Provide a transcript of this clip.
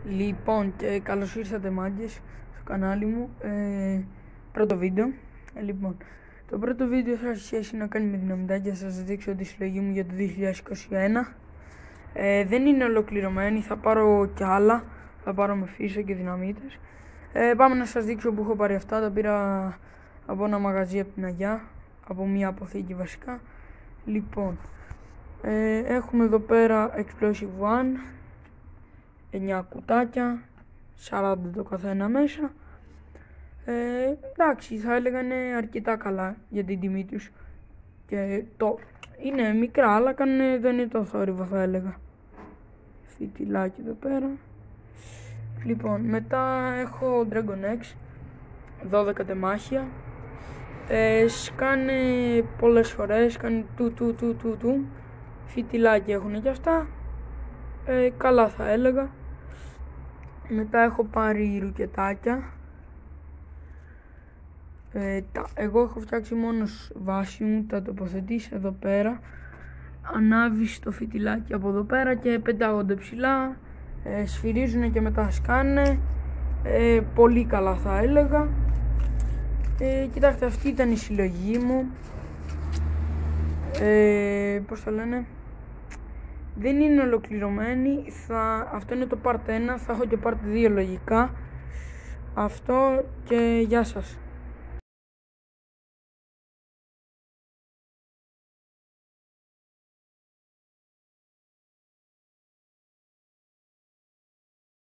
Λοιπόν, και καλώς ήρθατε μάγκες στο κανάλι μου. Πρώτο βίντεο. Λοιπόν, το πρώτο βίντεο θα έχει σχέση να κάνει με δυναμητάκια. Θα σας δείξω τη συλλογή μου για το 2021. Δεν είναι ολοκληρωμένη, θα πάρω κι άλλα. Θα πάρω με φύσο και δυναμίτες. Πάμε να σας δείξω που έχω πάρει αυτά. Τα πήρα από ένα μαγαζί από την Αγιά, από μια αποθήκη βασικά. Λοιπόν, έχουμε εδώ πέρα Explosive One, 9 κουτάκια, 40 το καθένα μέσα. Εντάξει, θα έλεγα είναι αρκετά καλά για την τιμή τους. Και είναι μικρά, αλλά δεν είναι το θόρυβο, θα έλεγα. Φιτιλάκι εδώ πέρα. Λοιπόν, μετά έχω Dragon X, 12 τεμάχια. Σκάνε πολλές φορές, κάνει του. Φιτιλάκι έχουν και αυτά. Καλά θα έλεγα. Μετά έχω πάρει ρουκετάκια. Εγώ έχω φτιάξει μόνος βάση μου, τα τοποθετήσω εδώ πέρα. Ανάβεις το φιτιλάκι από εδώ πέρα και πετάγονται ψηλά. Σφυρίζουν και μετά σκάνε. Πολύ καλά θα έλεγα. Κοιτάξτε, αυτή ήταν η συλλογή μου. Πώς το λένε, δεν είναι ολοκληρωμένη. Αυτό είναι το part 1, θα έχω και part 2 λογικά. Αυτό και γεια σας.